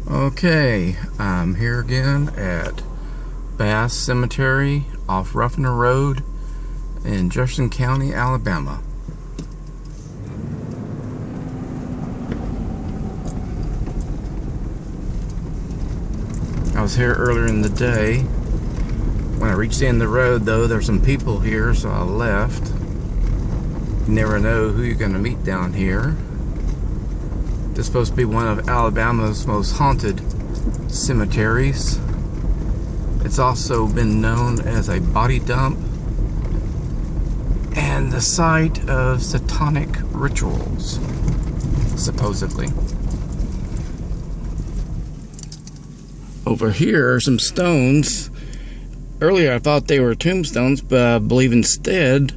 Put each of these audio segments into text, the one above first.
Okay, I'm here again at Bass Cemetery off Ruffner Road in Jefferson County, Alabama. I was here earlier in the day. When I reached the end of the road, though, there's some people here, so I left. You never know who you're going to meet down here. This is supposed to be one of Alabama's most haunted cemeteries. It's also been known as a body dump and the site of satanic rituals, supposedly. Over here are some stones. Earlier I thought they were tombstones, but I believe instead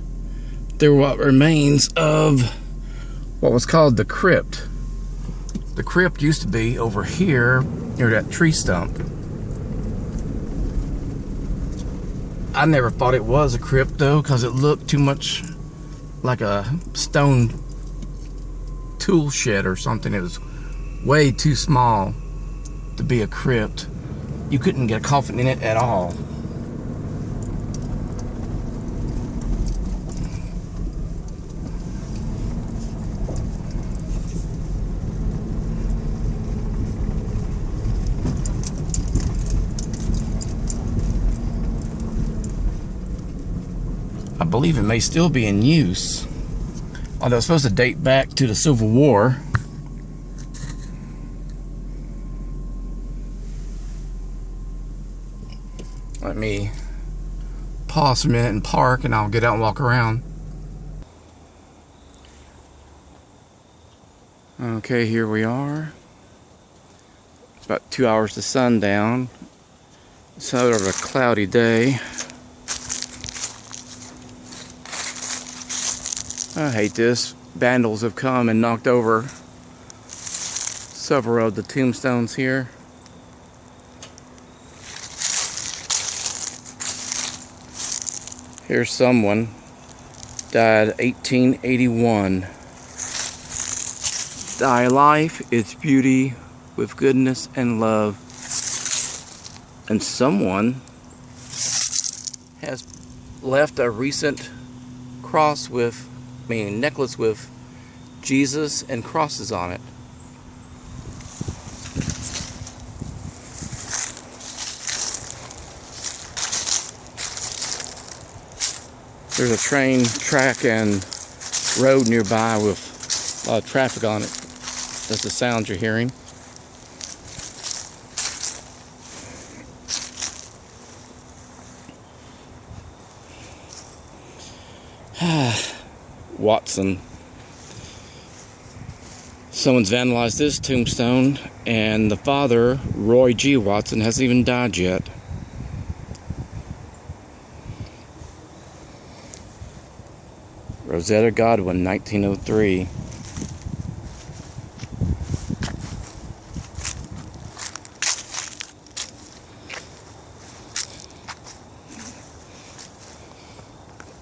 they're what remains of what was called the crypt. The crypt used to be over here near that tree stump. I never thought it was a crypt though, because it looked too much like a stone tool shed or something. It was way too small to be a crypt. You couldn't get a coffin in it at all. I believe it may still be in use, although it's supposed to date back to the Civil War. Let me pause for a minute and park, and I'll get out and walk around. Okay, here we are. It's about 2 hours to sundown. It's sort of a cloudy day. I hate this. Vandals have come and knocked over several of the tombstones here. Here's someone died 1881. Thy life is beauty with goodness and love. And someone has left a recent cross with, necklace with Jesus and crosses on it. There's a train track and road nearby with a lot of traffic on it. That's the sound you're hearing. Watson. Someone's vandalized this tombstone, and the father, Roy G. Watson, hasn't even died yet. Rosetta Godwin, 1903.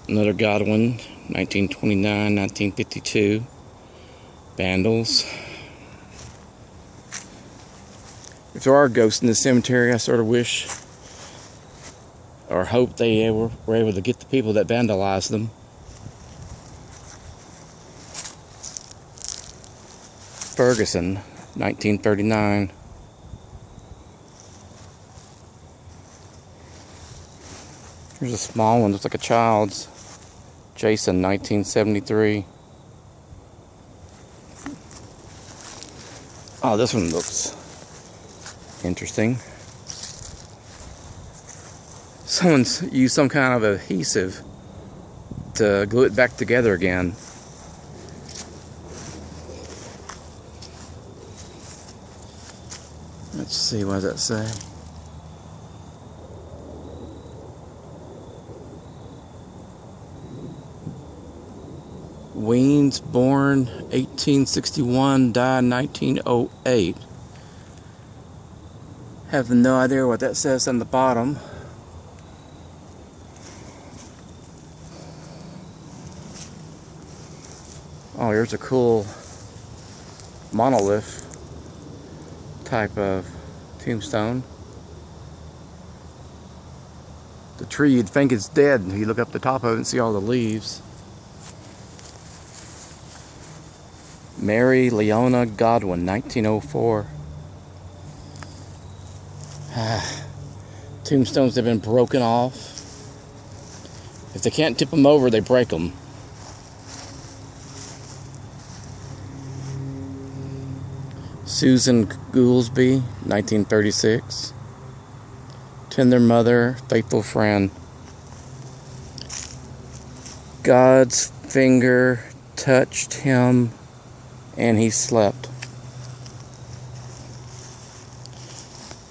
Another Godwin, 1929, 1952. Vandals. If there are ghosts in the cemetery, I sort of wish or hope they were able to get the people that vandalized them. Ferguson, 1939. Here's a small one, looks like a child's. Jason, 1973. Oh, this one looks interesting. Someone's used some kind of adhesive to glue it back together again. Let's see, what does that say? Weens, born 1861, died 1908. Have no idea what that says on the bottom. here's a cool monolith type of tombstone. The tree, you'd think it's dead. You look up the top of it and see all the leaves. Mary Leona Godwin, 1904. Tombstones have been broken off. If they can't tip them over, they break them. Susan Goolsby, 1936. Tender mother, faithful friend. God's finger touched him and he slept.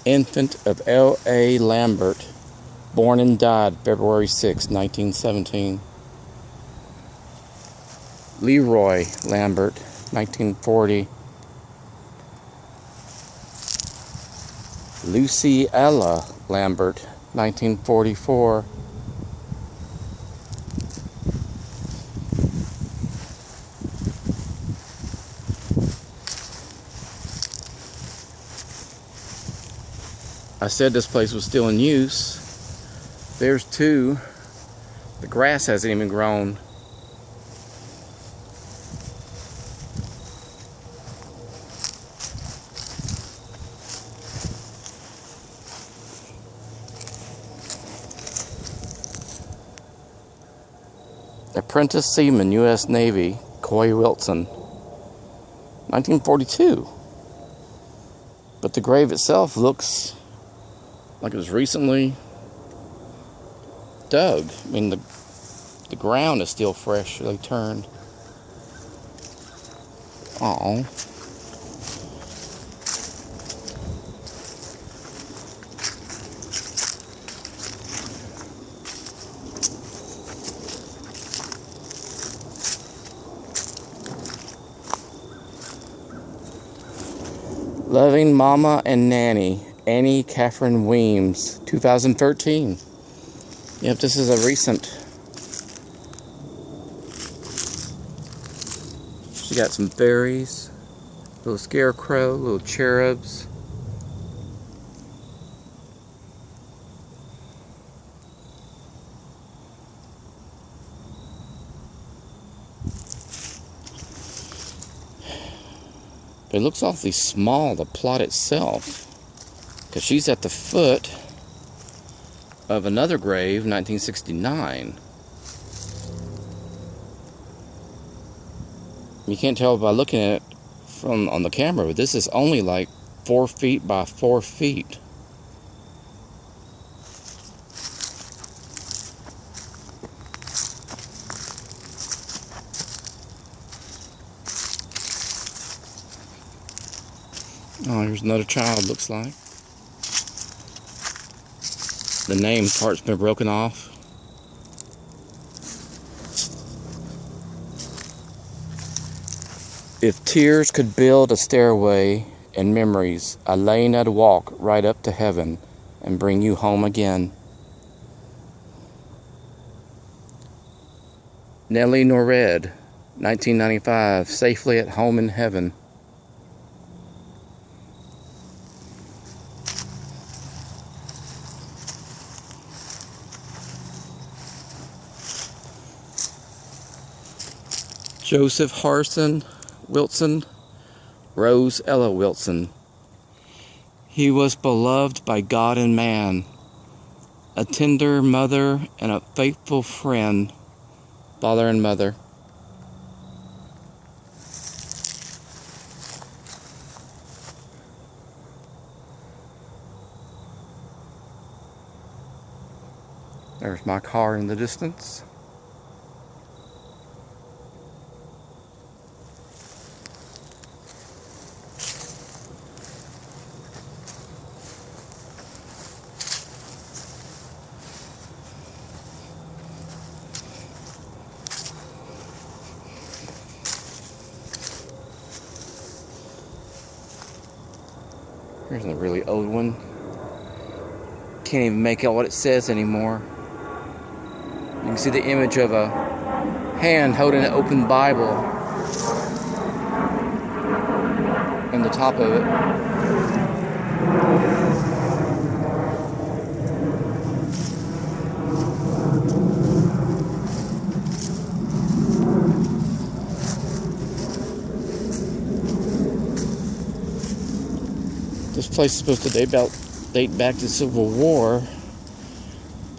Infant of L.A. Lambert, born and died February 6, 1917. Leroy Lambert, 1940. Luciella Lambert, 1944. I said this place was still in use. There's two. The grass hasn't even grown. Apprentice Seaman, U.S. Navy, Coy Wilson, 1942. But the grave itself looks like it was recently dug. I mean, the ground is still freshly turned. Oh. Loving Mama and Nanny, Annie Catherine Weems, 2013. Yep, this is a recent. She got some fairies, little scarecrow, little cherubs. It looks awfully small, the plot itself, because she's at the foot of another grave, 1969. You can't tell by looking at it from on the camera, but this is only like 4 feet by 4 feet. Oh, here's another child, looks like. The name part's been broken off. If tears could build a stairway and memories, a lane I'd walk right up to heaven and bring you home again. Nellie Norred, 1995, safely at home in heaven. Joseph Harson Wilson, Rose Ella Wilson. He was beloved by God and man, a tender mother and a faithful friend, father and mother. There's my car in the distance. Here's a really old one. Can't even make out what it says anymore. You can see the image of a hand holding an open Bible in the top of it. This place is supposed to date back to the Civil War.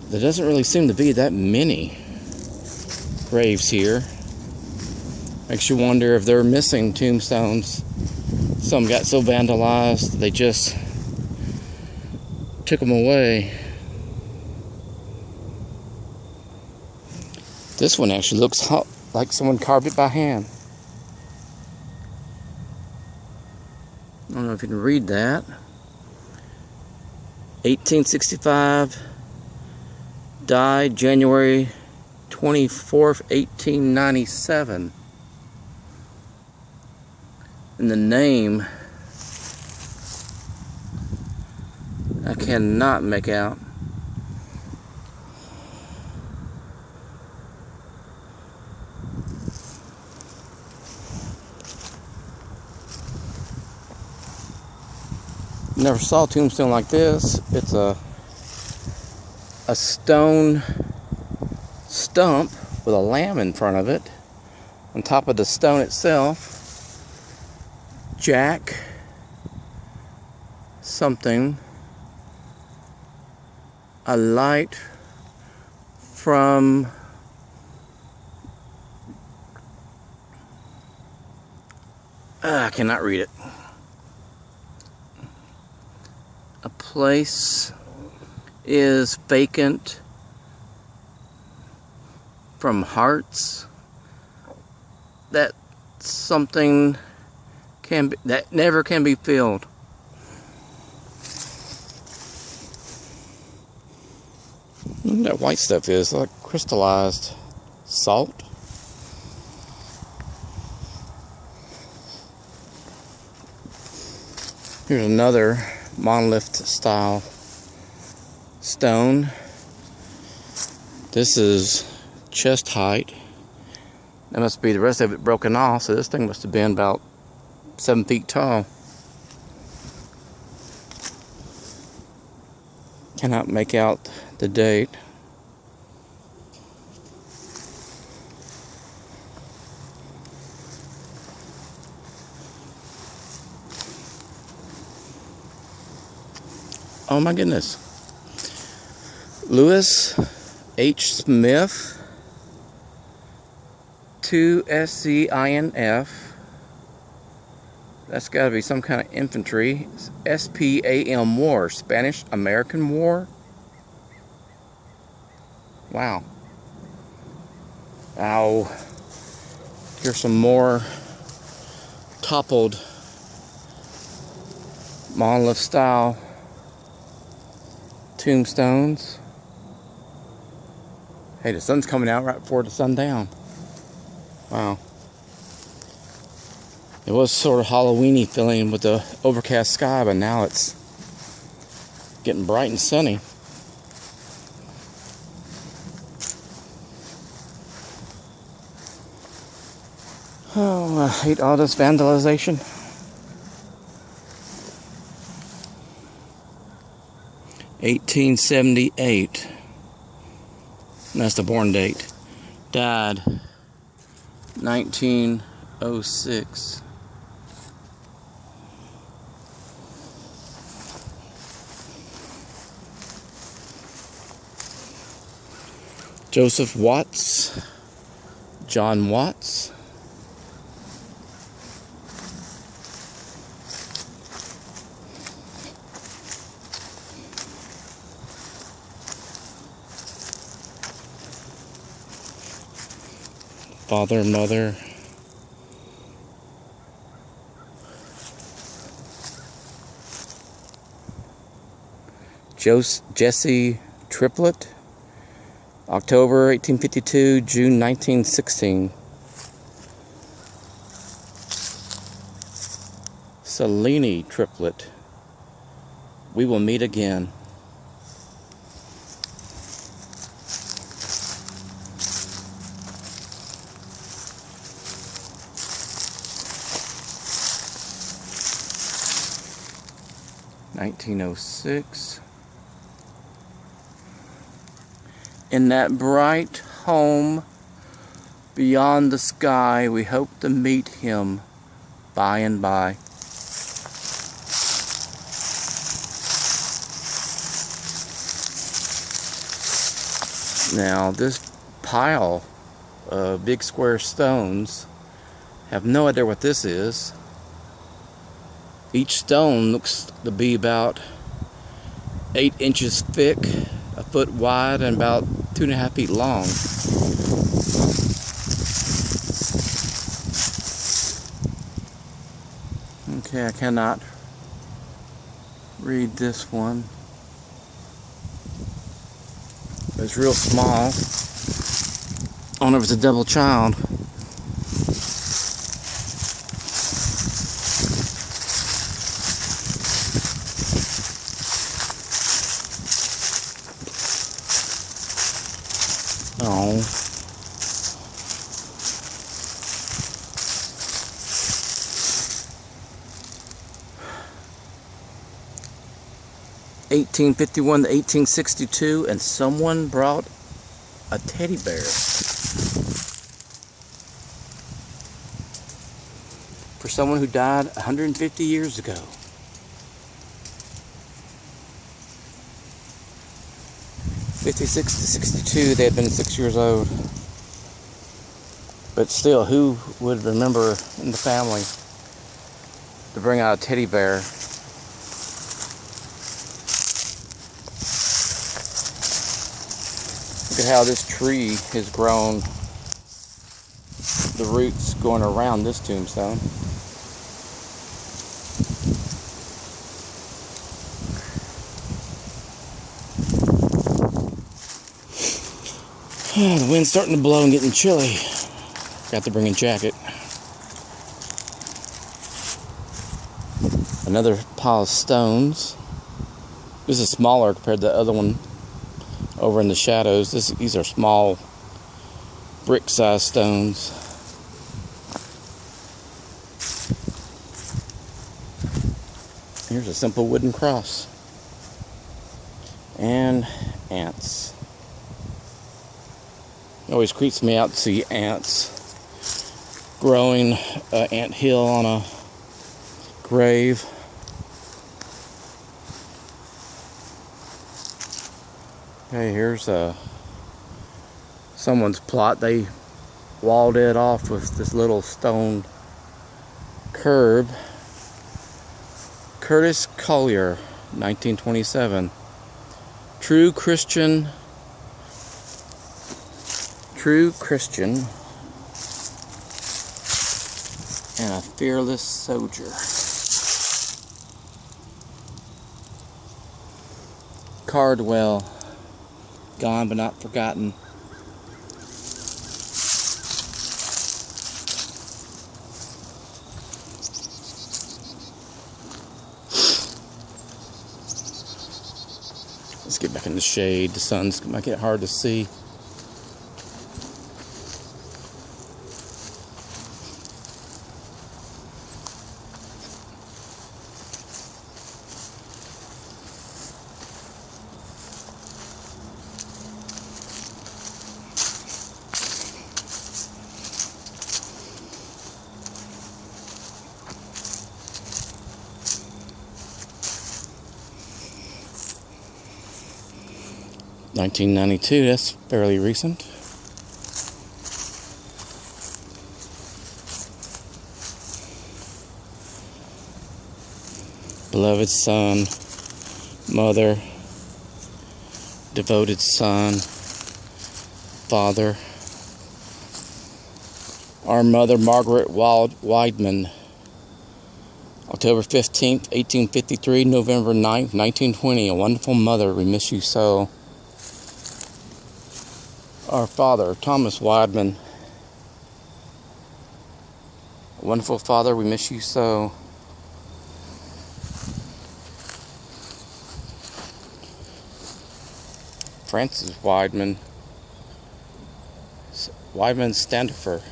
There doesn't really seem to be that many graves here. Makes you wonder if they're missing tombstones. Some got so vandalized they just took them away. This one actually looks like someone carved it by hand. I don't know if you can read that. 1865, died January 24th, 1897. And the name, I cannot make out. Never saw a tombstone like this. It's a stone stump with a lamb in front of it. On top of the stone itself, Jack something, a light from I cannot read it. A place is vacant from hearts. That something can be, that never can be filled. That white stuff is like crystallized salt. Here's another monolith style stone. This is chest height. That must be the rest of it broken off, so this thing must have been about 7 feet tall. Cannot make out the date. Oh my goodness. Lewis H. Smith, 2 SCINF. That's got to be some kind of infantry. SPAM War, Spanish American War. Wow. Ow. Here's some more toppled monolith style tombstones. Hey, the sun's coming out right before the sundown. Wow. It was sort of Halloween-y feeling with the overcast sky, but now it's getting bright and sunny. Oh, I hate all this vandalization. $1878. That's the born date. Died 1906. Joseph Watts, John Watts. Father, mother. Jesse Triplett, October 1852, June 1916. Selene Triplett, we will meet again. 1906. In that bright home beyond the sky, we hope to meet him by and by. Now, this pile of big square stones, have no idea what this is. Each stone looks to be about 8 inches thick, a foot wide, and about 2.5 feet long. Okay, I cannot read this one. It's real small. I don't know if it's a double child. Oh. (1851 to 1862), and someone brought a teddy bear. For someone who died 150 years ago. '56 to '62, they had been 6 years old. But still, who would remember in the family to bring out a teddy bear? Look at how this tree has grown, the roots going around this tombstone. The wind's starting to blow and getting chilly. Got to bring a jacket. Another pile of stones. This is smaller compared to the other one over in the shadows. These are small brick-sized stones. Here's a simple wooden cross. And ants. It always creeps me out to see ants growing an ant hill on a grave. Okay, here's someone's plot. They walled it off with this little stone curb. Curtis Collier, 1927. True Christian and a fearless soldier. Cardwell, gone but not forgotten. Let's get back in the shade. The sun's might get hard to see. (1992), that's fairly recent. Beloved son, mother, devoted son, father. Our mother, Margaret Weidman, October 15th, 1853, November 9th, 1920. A wonderful mother, we miss you so. Our father, Thomas Weidman, a wonderful father, we miss you so. Francis Weidman, Standifer.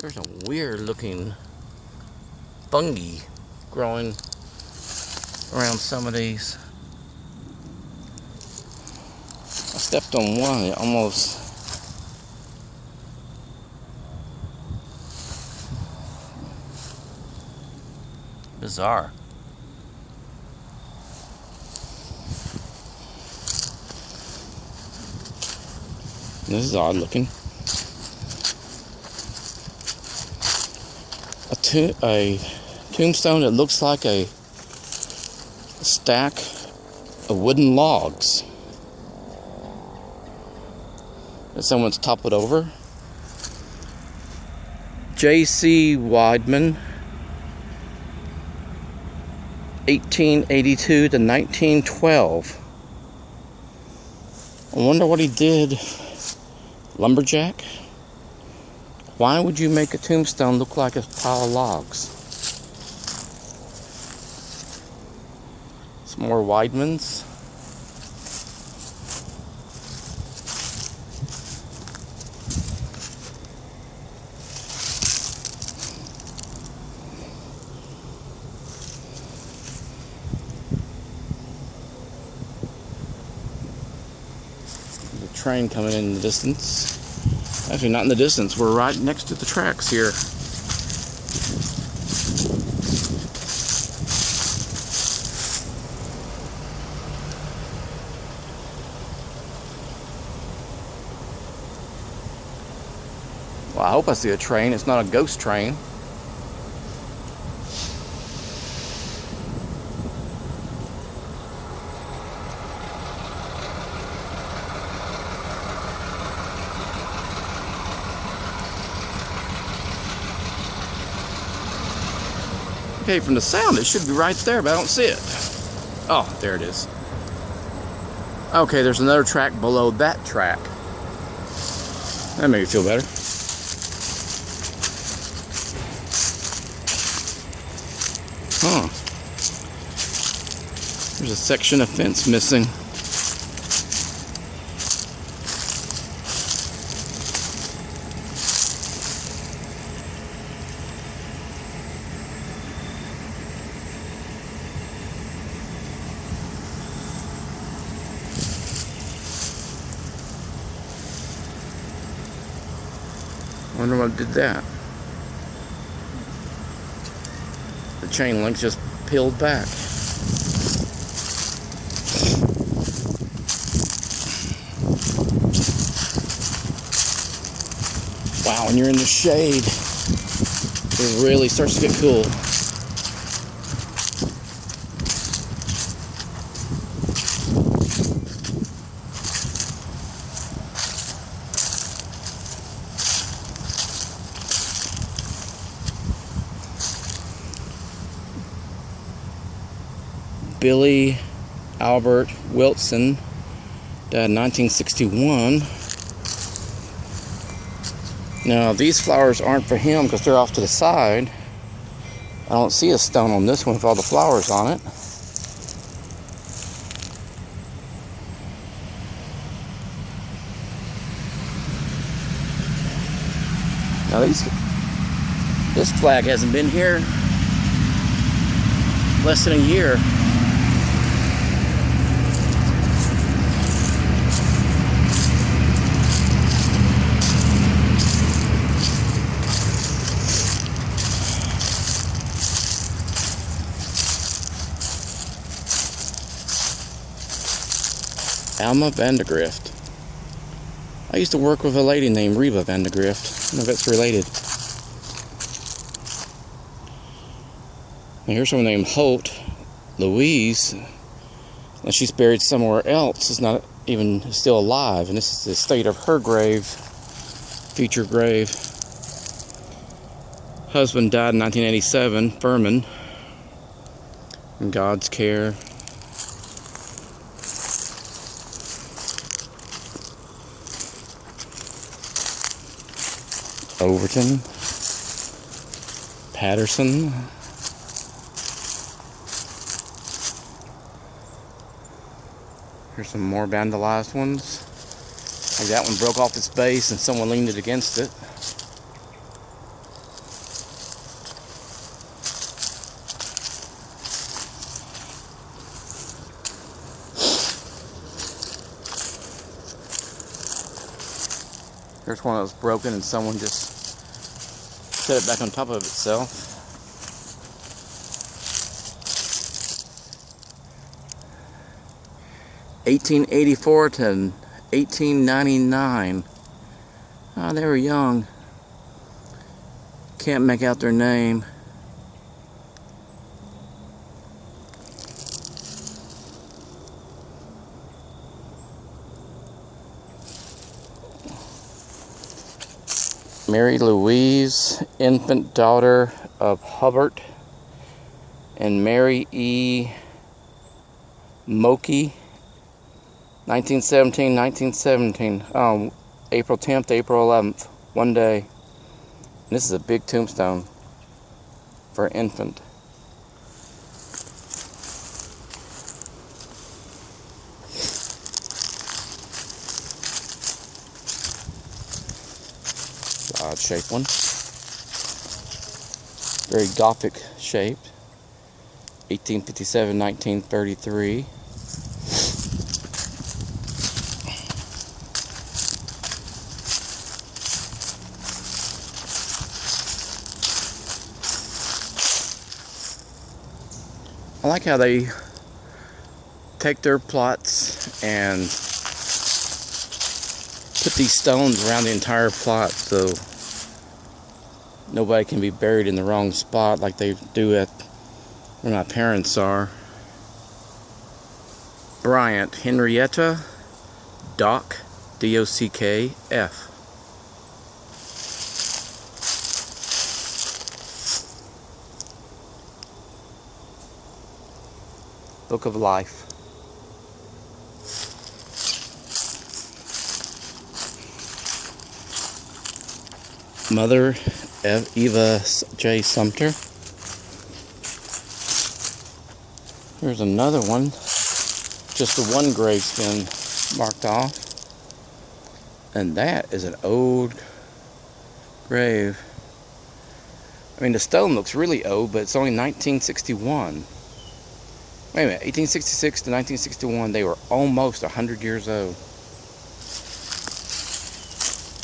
There's a weird looking fungi growing around some of these. I stepped on one, it almost bizarre. This is odd looking. A tombstone that looks like a stack of wooden logs that someone's toppled over. J.C. Weidman, 1882 to 1912. I wonder what he did. Lumberjack? Why would you make a tombstone look like a pile of logs? Some more Weidmans. The train coming in the distance. Actually, not in the distance. We're right next to the tracks here. Well, I hope I see a train. It's not a ghost train. Okay, from the sound, it should be right there, but I don't see it. Oh, there it is. Okay, there's another track below that track. That made me feel better. Huh. There's a section of fence missing. I wonder what did that. The chain link just peeled back. Wow, when you're in the shade, it really starts to get cool. Billy Albert Wilson died in 1961. Now these flowers aren't for him because they're off to the side. I don't see a stone on this one with all the flowers on it. Now this flag hasn't been here less than a year. Alma Vandegrift. I used to work with a lady named Reba Vandegrift. I don't know if it's related. Now here's someone named Holt Louise. And she's buried somewhere else. It's not even still alive. And this is the state of her grave. Future grave. Husband died in 1987. Furman. In God's care. Overton, Patterson, here's some more vandalized ones. Like that one broke off its base and someone leaned it against it. Here's one that was broken and someone just set it back on top of itself. (1884 to 1899). Oh, they were young. Can't make out their name. Mary Louise, infant daughter of Hubbard and Mary E. Moki, 1917. Oh, April 10th, April 11th, one day. And this is a big tombstone for an infant. Odd shaped one. Very Gothic shaped. 1857, 1933. I like how they take their plots and put these stones around the entire plot so nobody can be buried in the wrong spot like they do at where my parents are. Bryant, Henrietta Dock, D-O-C-K-F. Book of Life. Mother Eva J. Sumter. Here's another one. Just the one grave's been marked off. And that is an old grave. I mean, the stone looks really old, but it's only 1961. Wait a minute, 1866 to 1961, they were almost 100 years old.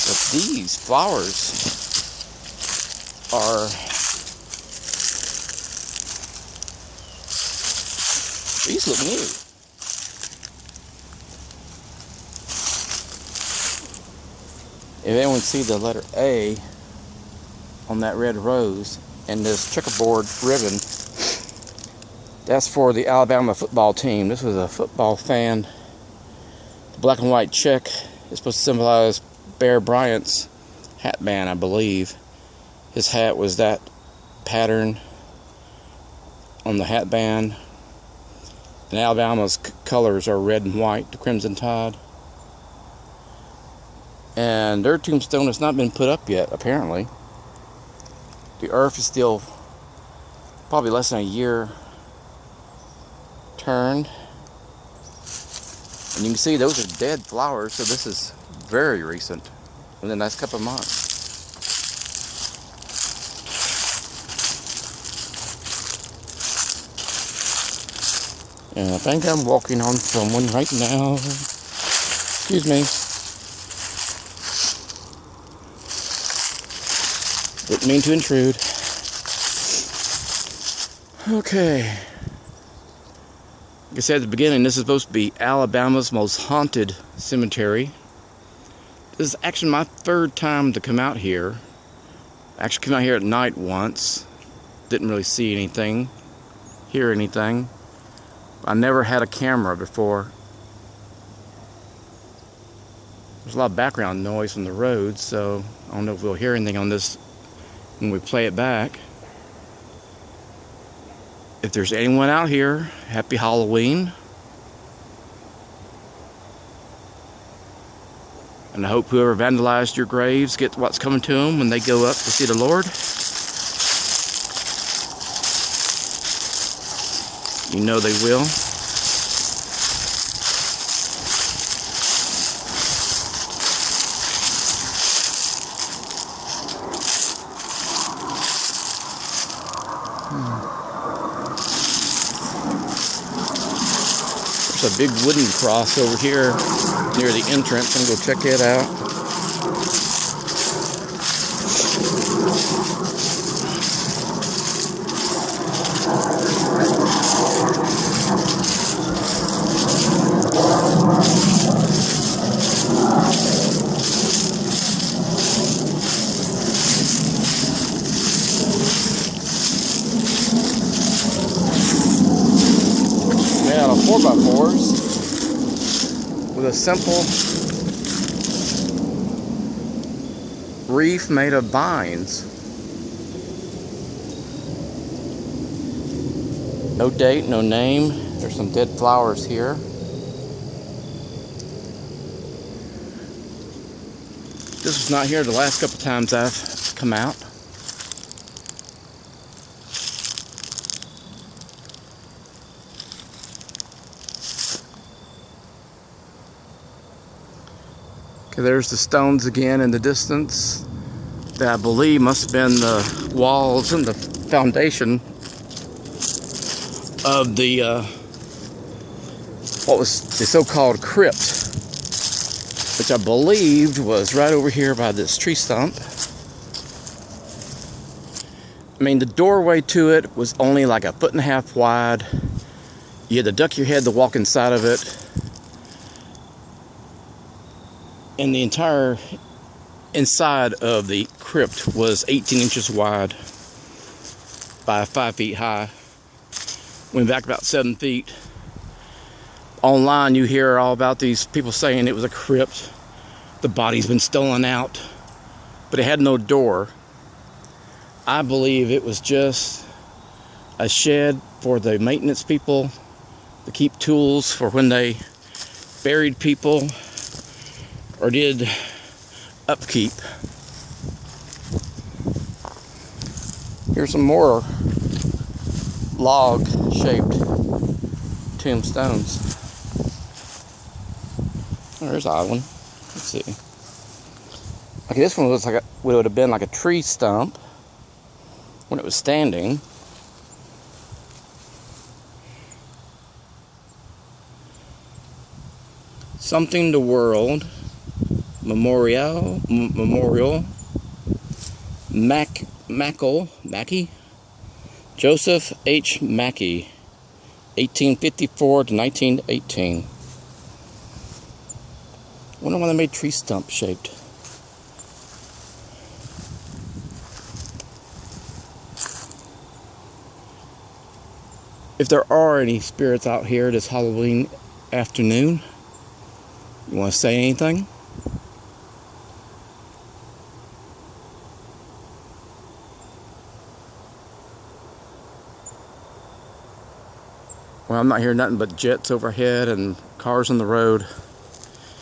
But these flowers are, these look new. If anyone see the letter A on that red rose and this checkerboard ribbon, that's for the Alabama football team. This was a football fan. The black and white check is supposed to symbolize Bear Bryant's hat band, I believe. His hat was that pattern on the hat band. And Alabama's colors are red and white, the Crimson Tide. And their tombstone has not been put up yet, apparently. The earth is still probably less than a year turned, and you can see those are dead flowers, so this is very recent, in the last couple of months. And I think I'm walking on someone right now. Excuse me. Didn't mean to intrude. Okay. Like I said at the beginning, this is supposed to be Alabama's most haunted cemetery. This is actually my third time to come out here. I actually came out here at night once. Didn't really see anything, hear anything. I never had a camera before. There's a lot of background noise from the road, so I don't know if we'll hear anything on this when we play it back. If there's anyone out here, happy Halloween. And I hope whoever vandalized your graves gets what's coming to them when they go up to see the Lord. You know they will. There's a big wooden cross over here near the entrance. I'm going to go check it out. with a simple reef made of vines. No date, no name. There's some dead flowers here. This was not here the last couple times I've come out. Okay, there's the stones again in the distance. That I believe must have been the walls and the foundation of the what was the so-called crypt, which I believed was right over here by this tree stump. I mean, the doorway to it was only like 1.5 feet wide. You had to duck your head to walk inside of it. And the entire inside of the crypt was 18 inches wide by 5 feet high. Went back about 7 feet. Online you hear all about these people saying it was a crypt. The body's been stolen out. But it had no door. I believe it was just a shed for the maintenance people to keep tools for when they buried people or did upkeep. Here's some more log-shaped tombstones. Oh, there's an odd one. Let's see. Okay, this one looks like would have been like a tree stump when it was standing. Something the World Memorial Mackey Joseph H. Mackey, 1854 to 1918. I wonder why they made tree stump shaped. If there are any spirits out here this Halloween afternoon, you want to say anything? Well, I'm not hearing nothing but jets overhead and cars on the road.